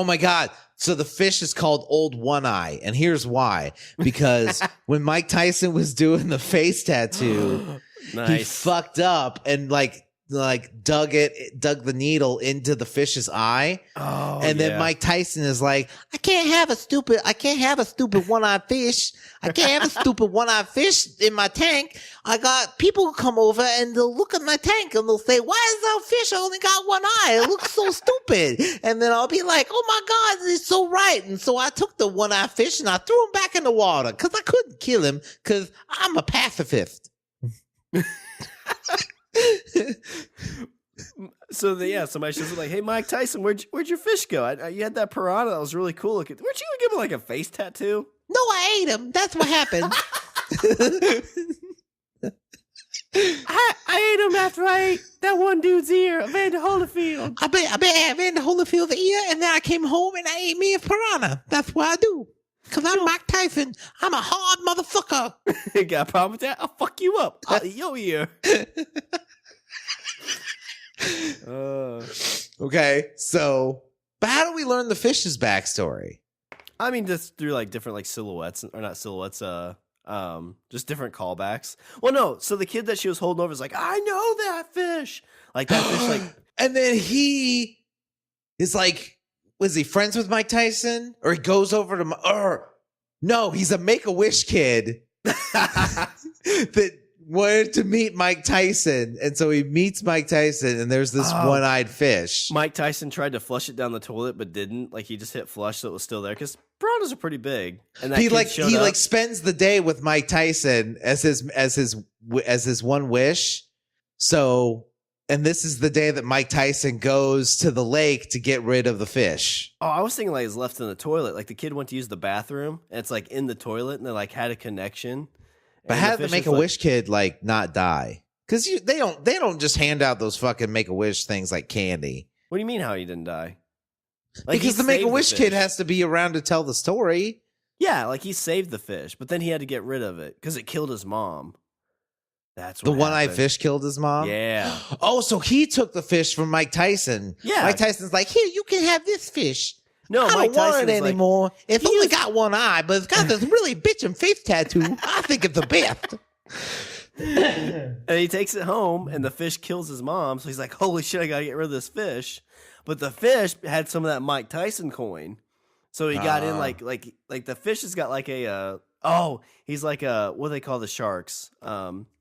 my God. So the fish is called Old One Eye. And here's why. Because when Mike Tyson was doing the face tattoo, he fucked up and like dug the needle into the fish's eye. Oh, and then Mike Tyson is like, I can't have a stupid one-eyed fish. I can't have a stupid one-eyed fish in my tank. I got people come over and they'll look at my tank and they'll say, why is that fish only got one eye? It looks so stupid. And then I'll be like, oh my God, it's so right. And so I took the one-eyed fish and I threw him back in the water because I couldn't kill him because I'm a pacifist. So somebody shows like, hey, Mike Tyson, where'd your fish go? You had that piranha that was really cool looking. Weren't you gonna give him like a face tattoo? No, I ate him. That's what happened. I ate him after I ate that one dude's ear, Evander Holyfield. I bet Evander Holyfield's ear, and then I came home and I ate me a piranha. That's what I do. Because I'm Mike Tyson. I'm a hard motherfucker. Got a problem with that? I'll fuck you up. I'll eat your ear. Okay, so, but how do we learn the fish's backstory? I mean, just through like different like silhouettes, or not silhouettes, just different callbacks. Well, no, so the kid that she was holding over is like, I know that fish. Like that fish, like, and then he is like, was he friends with Mike Tyson? Or he goes over to, no, he's a Make-A-Wish kid that wanted to meet Mike Tyson. And so he meets Mike Tyson and there's this one-eyed fish. Mike Tyson tried to flush it down the toilet, but didn't. Like he just hit flush so it was still there because piranhas are pretty big. And that he spends the day with Mike Tyson as his one wish. So, and this is the day that Mike Tyson goes to the lake to get rid of the fish. Oh, I was thinking like it's left in the toilet. Like the kid went to use the bathroom and it's like in the toilet and they like had a connection. But how did the Make-A-Wish kid like not die? Because they don't just hand out those fucking Make-A-Wish things like candy. What do you mean how he didn't die? Like because the Make-A-Wish kid has to be around to tell the story. Yeah, like he saved the fish, but then he had to get rid of it because it killed his mom. That's what the one-eyed fish killed his mom? Yeah. Oh, so he took the fish from Mike Tyson. Yeah. Mike Tyson's like, here, you can have this fish. No, I Mike don't want Tyson's it anymore. It's only got one eye, but it's got this really bitchin' face tattoo. I think it's the best. And he takes it home, and the fish kills his mom. So he's like, holy shit, I got to get rid of this fish. But the fish had some of that Mike Tyson coin. So he got in like the fish has got like a, he's like a, what do they call the sharks?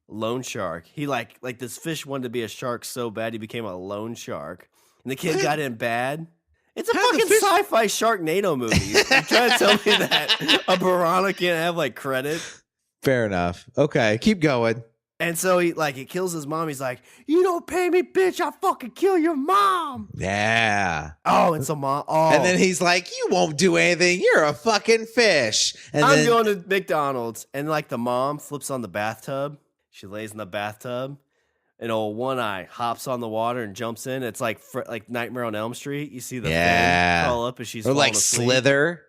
Loan shark. He like this fish wanted to be a shark so bad he became a loan shark. And the kid got in bad. It's a fucking sci-fi Sharknado movie. You're trying to tell me that a piranha can't have like credit? Fair enough. Okay, keep going. And so he kills his mom. He's like, you don't pay me, bitch. I'll fucking kill your mom. Yeah. Oh, it's a mom. Oh. And then he's like, you won't do anything. You're a fucking fish. And I'm going to McDonald's. And like the mom flips on the bathtub. She lays in the bathtub. And old One Eye hops on the water and jumps in. It's like Nightmare on Elm Street. You see the thing crawl up as she's falling asleep. Slither.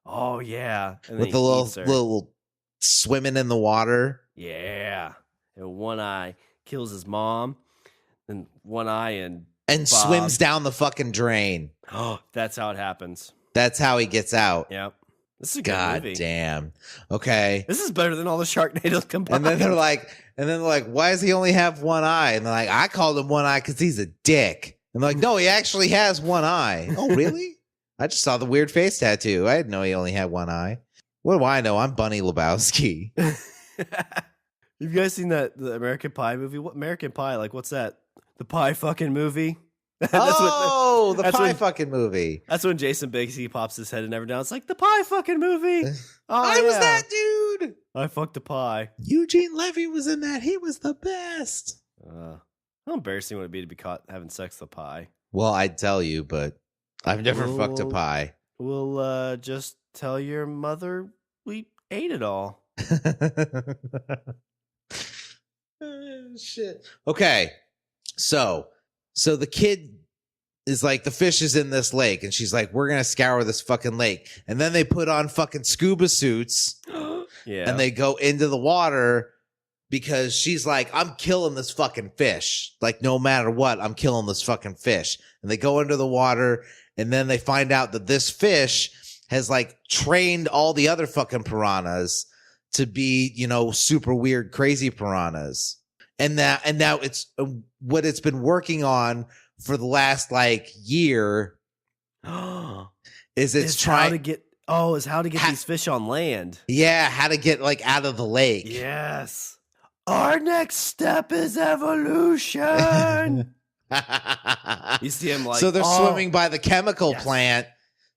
Oh, yeah. And with the little swimming in the water. Yeah. And One Eye kills his mom. And One Eye and swims down the fucking drain. Oh, that's how it happens. That's how he gets out. Yep. This is a good movie. God damn. Okay. This is better than all the Sharknadoes combined. And then they're like, why does he only have one eye? And they're like, I called him One Eye because he's a dick. And they're like, no, he actually has one eye. Oh, really? I just saw the weird face tattoo. I didn't know he only had one eye. What do I know? I'm Bunny Lebowski. You guys seen the American Pie movie? What American Pie? Like, what's that? The Pie fucking movie? The Pie fucking movie. That's when Jason Biggsy pops his head and never down. It's like the Pie fucking movie. I was that dude. I fucked a pie. Eugene Levy was in that. He was the best. How embarrassing would it be to be caught having sex with a pie? Well, I'd tell you, but I've never fucked a pie. We'll just tell your mother we ate it all. Shit. Okay. So the kid is like, the fish is in this lake, and she's like, we're going to scour this fucking lake. And then they put on fucking scuba suits, Yeah. And they go into the water because she's like, I'm killing this fucking fish. Like, no matter what, I'm killing this fucking fish. And they go into the water, and then they find out that this fish has like trained all the other fucking piranhas to be, super weird, crazy piranhas. And now it's what it's been working on for the last like year is how to get these fish on land. Yeah, how to get like out of the lake. Yes. Our next step is evolution. You see him like, so they're swimming by the chemical plant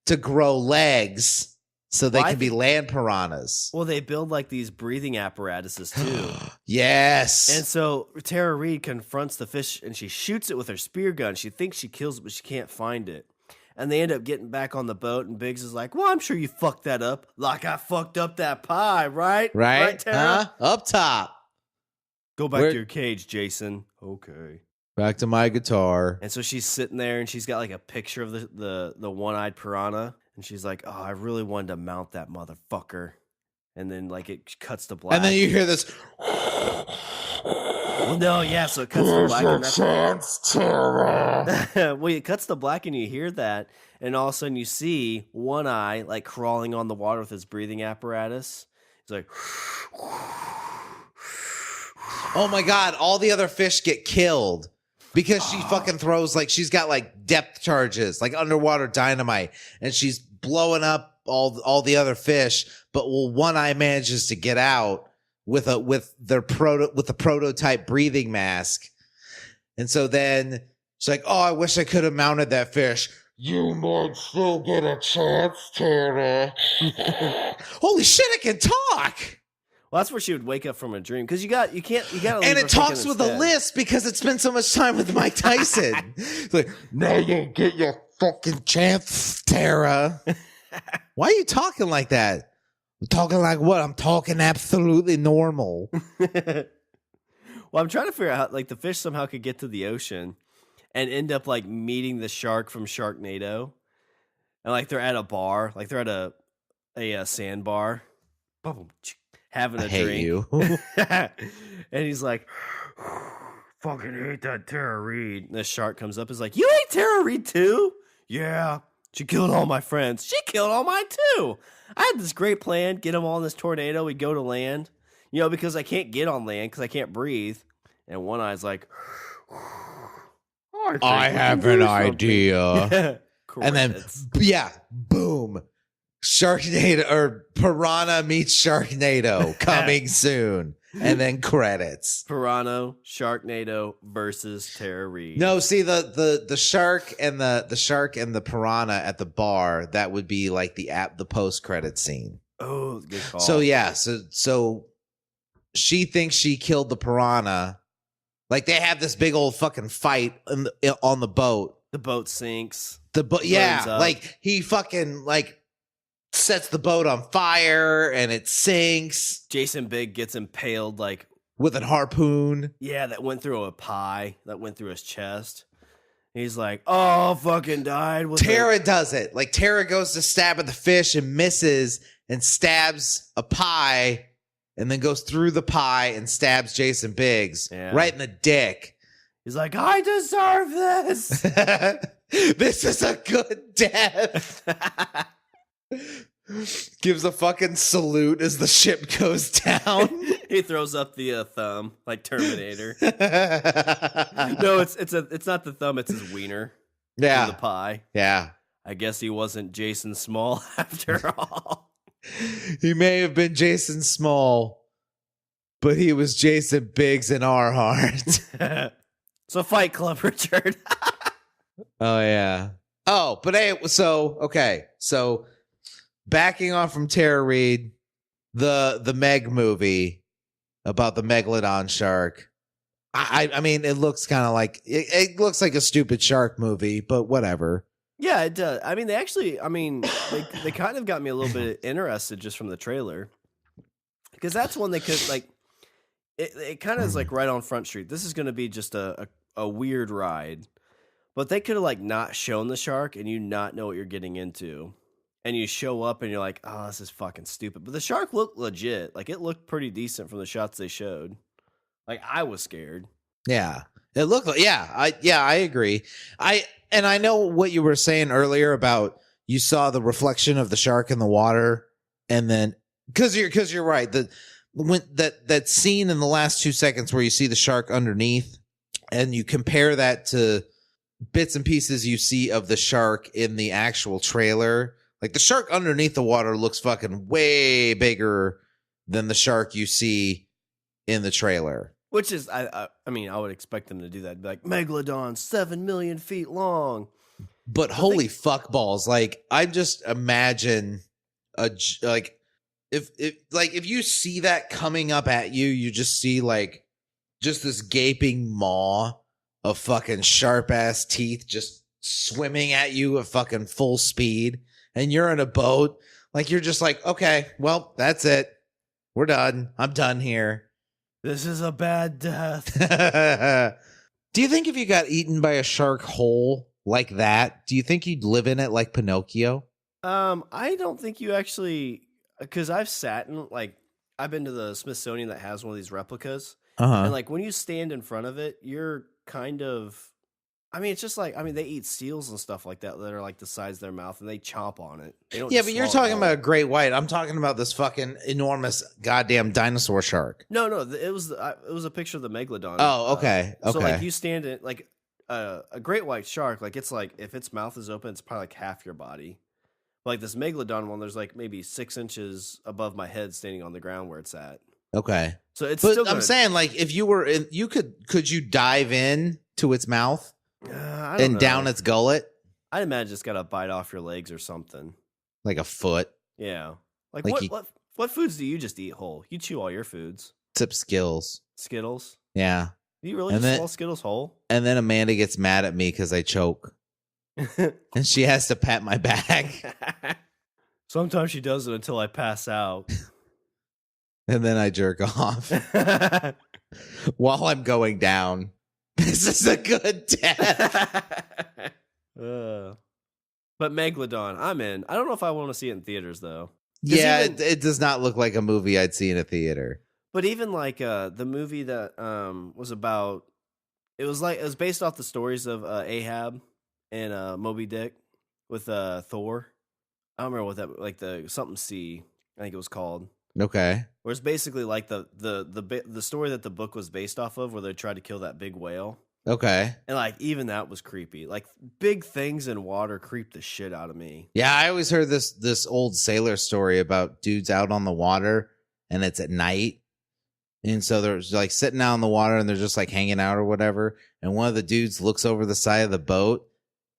to grow legs so they can be land piranhas. Well, they build like these breathing apparatuses too. Yes. And so Tara Reid confronts the fish and she shoots it with her spear gun. She thinks she kills it, but she can't find it. And they end up getting back on the boat, and Biggs is like, well, I'm sure you fucked that up. Like I fucked up that pie, right? Right, Tara? Up top. Go back to your cage, Jason. Okay. Back to my guitar. And so she's sitting there, and she's got like a picture of the one-eyed piranha. And she's like, oh, I really wanted to mount that motherfucker. And then like it cuts to black. And then you hear this. Well, no, yeah, so it cuts to black. Here's your chance, Tara. Well, it cuts to black and you hear that, and all of a sudden you see One Eye like crawling on the water with his breathing apparatus. He's like, oh my God, all the other fish get killed because she fucking throws like she's got like depth charges, like underwater dynamite, and she's blowing up all the other fish. But One Eye manages to get out with the prototype breathing mask. And so then she's like, oh, I wish I could have mounted that fish. You might still get a chance, Tara. Holy shit, I can talk. Well, that's where she would wake up from a dream, because you gotta and it talks with a lisp because it spent so much time with Mike Tyson. It's like, now you get your fucking chance, Tara. Why are you talking like that? I'm talking like what? I'm talking absolutely normal. Well, I'm trying to figure out how like the fish somehow could get to the ocean and end up like meeting the shark from Sharknado, and like they're at a bar, like they're at a sandbar, having a drink. You. And he's like, fucking hate that Tara Reid. And the shark comes up, is like, you hate Tara Reid too? Yeah. She killed all my friends. She killed all mine too. I had this great plan, get them all in this tornado. We go to land, because I can't get on land because I can't breathe. And One Eye's like, I have an idea. And then, boom. Sharknado or Piranha meets Sharknado coming soon. And then credits. Piranha, Sharknado versus Tara Reid. No, see the shark and the piranha at the bar, that would be like the post credit scene. Oh, good call. So yeah, so she thinks she killed the piranha. Like they have this big old fucking fight on the boat. The boat sinks. Like he fucking like sets the boat on fire and it sinks. Jason Biggs gets impaled like with a harpoon. Yeah, that went through a pie that went through his chest. He's like, oh, fucking died. Tara does it. Like Tara goes to stab at the fish and misses and stabs a pie and then goes through the pie and stabs Jason Biggs right in the dick. He's like, I deserve this. This is a good death. Gives a fucking salute as the ship goes down. He throws up the thumb like Terminator. No, it's not the thumb, it's his wiener. Yeah. The pie. Yeah. I guess he wasn't Jason Small after all. He may have been Jason Small, but he was Jason Biggs in our heart. So Fight Club, Richard. Oh yeah. Oh, but hey, so backing off from Tara Reid, the Meg movie about the Megalodon shark. I mean, it looks kind of like it looks like a stupid shark movie, but whatever. Yeah, it does. I mean, they kind of got me a little bit interested just from the trailer, because that's one they could like. It kind of is like right on Front Street. This is going to be just a weird ride, but they could have like not shown the shark and you not know what you're getting into. and you show up and you're like, oh, this is fucking stupid. But the shark looked legit. Like, it looked pretty decent from the shots they showed. Like, I was scared. Yeah. It looked like, I agree. I know what you were saying earlier about you saw the reflection of the shark in the water, and then because you're right, that scene in the last 2 seconds where you see the shark underneath, and you compare that to bits and pieces you see of the shark in the actual trailer. Like, the shark underneath the water looks fucking way bigger than the shark you see in the trailer. Which is, I mean, I would expect them to do that. Be like, Megalodon, 7 million feet long. But holy fuck balls! Like, I just imagine if you see that coming up at you, you just see like just this gaping maw of fucking sharp ass teeth just swimming at you at fucking full speed, and you're in a boat. Like, you're just like, okay, well, that's it. We're done. I'm done here. This is a bad death. Do you think if you got eaten by a shark whole like that, do you think you'd live in it like Pinocchio? I don't think you actually, because I've been to the Smithsonian that has one of these replicas, and like when you stand in front of it, you're kind of, I mean, it's just like, I mean, they eat seals and stuff like that are like the size of their mouth, and they chomp on it. They don't. Yeah, but you're talking about a great white. I'm talking about this fucking enormous goddamn dinosaur shark. No, it was a picture of the Megalodon. Oh, okay, okay. So like you stand in like a great white shark, like it's like if its mouth is open, it's probably like half your body. Like this Megalodon one, there's like maybe 6 inches above my head, standing on the ground where it's at. Okay, so it's. But I'm saying, like, if you were in, could you dive in to its mouth and down its gullet? I'd imagine it's got to bite off your legs or something, like a foot. Yeah, like what foods do you just eat whole? You chew all your foods. Except Skittles. Yeah. Do you really just swallow Skittles whole? And then Amanda gets mad at me because I choke. And she has to pat my back. Sometimes she does it until I pass out. And then I jerk off. While I'm going down. This is a good death. But Megalodon, I'm in. I don't know if I want to see it in theaters, though. Yeah, it does not look like a movie I'd see in a theater. But even like the movie that was about, it was based off the stories of Ahab and Moby Dick with Thor. I don't remember what that, like the something sea, I think it was called. Okay. Where it's basically like the story that the book was based off of, where they tried to kill that big whale. Okay. And like even that was creepy. Like big things in water creep the shit out of me. Yeah, I always heard this old sailor story about dudes out on the water, and it's at night. And so they're like sitting out on the water and they're just like hanging out or whatever. And one of the dudes looks over the side of the boat,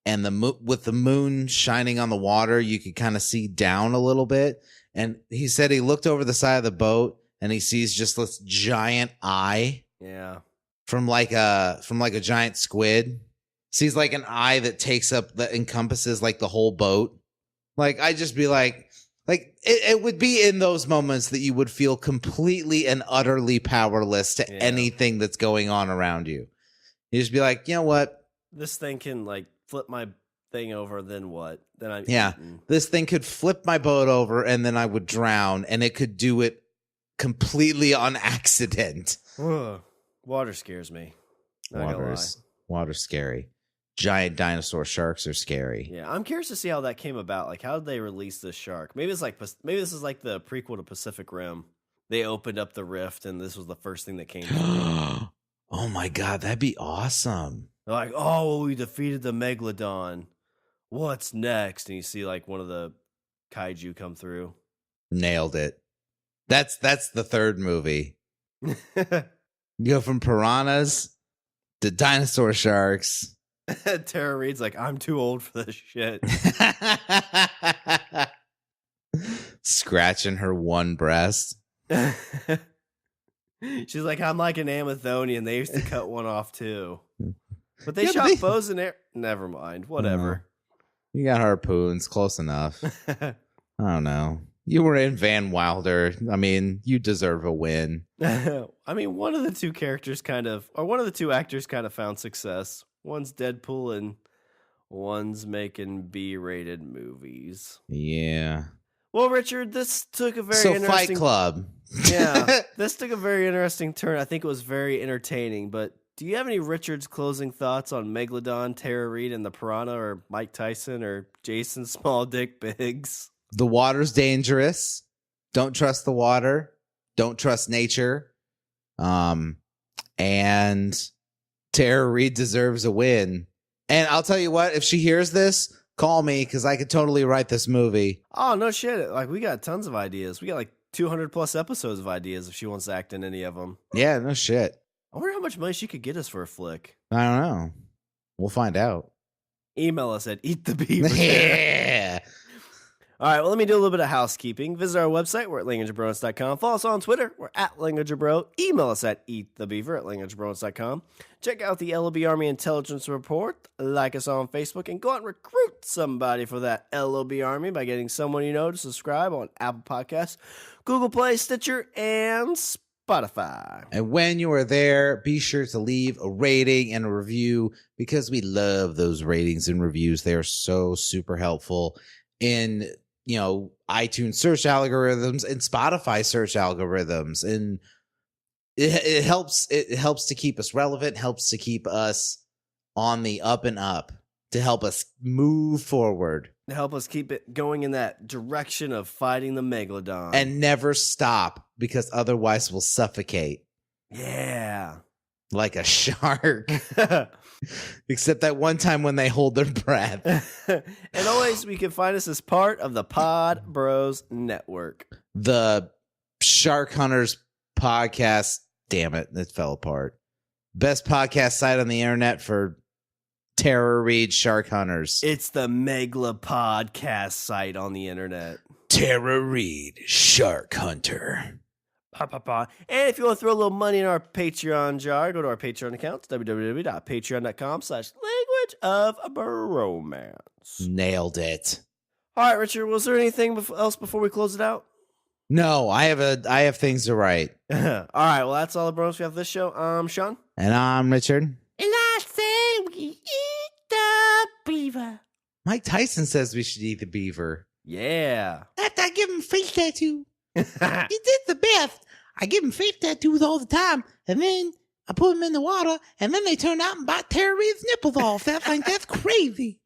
and with the moon shining on the water, you could kind of see down a little bit. And he said he looked over the side of the boat and he sees just this giant eye. Yeah. From like a giant squid. Sees like an eye that encompasses like the whole boat. Like, I'd just be like it would be in those moments that you would feel completely and utterly powerless to anything that's going on around you. You just be like, you know what? This thing can like flip my thing over, then what? Then I'm eaten. This thing could flip my boat over and then I would drown, and it could do it completely on accident. Water scares me. Water's scary. Giant dinosaur sharks are scary. Yeah, I'm curious to see how that came about. Like, how did they release this shark? Maybe this is like the prequel to Pacific Rim. They opened up the rift, and this was the first thing that came through. Oh my god, that'd be awesome. They're like, oh, well, we defeated the Megalodon. What's next? And you see like one of the kaiju come through. Nailed it. That's the third movie. You go from piranhas to dinosaur sharks. Tara Reid's like, I'm too old for this shit. Scratching her one breast. She's like, I'm like an Amazonian. They used to cut one off too. But they shot bows in air. Never mind. Whatever. You got harpoons. Close enough. I don't know. You were in Van Wilder. I mean, you deserve a win. I mean, one of the two actors kind of found success. One's Deadpool and One's making B-rated movies. Yeah. Well, Richard, this took a very So interesting... Fight Club. Yeah, this took a very interesting turn. I think it was very entertaining, but do you have any Richard's closing thoughts on Megalodon, Tara Reid, and the Piranha, or Mike Tyson, or Jason Small Dick Biggs? The water's dangerous. Don't trust the water. Don't trust nature. And Tara Reid deserves a win. And I'll tell you what, if she hears this, call me, because I could totally write this movie. Oh, no shit. Like, we got tons of ideas. We got like 200 plus episodes of ideas if she wants to act in any of them. Yeah, no shit. I wonder how much money she could get us for a flick. I don't know. We'll find out. Email us at eatthebeaver. Yeah. All right, well, let me do a little bit of housekeeping. Visit our website. We're at languageofbromance.com. Follow us on Twitter. We're at languageofbro. Email us at eatthebeaver@languageofbromance.com. Check out the LOB Army Intelligence Report. Like us on Facebook. And go out and recruit somebody for that LOB Army by getting someone you know to subscribe on Apple Podcasts, Google Play, Stitcher, and Spotify. And when you are there, be sure to leave a rating and a review, because we love those ratings and reviews. They are so super helpful in, iTunes search algorithms and Spotify search algorithms. And it helps to keep us relevant, helps to keep us on the up and up, to help us move forward. To help us keep it going in that direction of fighting the Megalodon. And never stop, because otherwise we'll suffocate. Yeah. Like a shark. Except that one time when they hold their breath. And always, we can find us as part of the Pod Bros Network. The Shark Hunters podcast. Damn it, it fell apart. Best podcast site on the internet for Tara Reid Shark Hunters. It's the Megla podcast site on the internet. Tara Reid Shark Hunter. And if you want to throw a little money in our Patreon jar, go to our Patreon account, www.patreon.com/languageofbromance. Nailed it. All right, Richard, was there anything else before we close it out? No, I have things to write. All right, well, that's all the bros we have for this show. I'm Sean. And I'm Richard. And I say we eat the beaver. Mike Tyson says we should eat the beaver. Yeah. After I give him face tattoo. He did the best. I give him face tattoos all the time, and then I put them in the water, and then they turn out and bite Tara Reid's nipples off. That's crazy.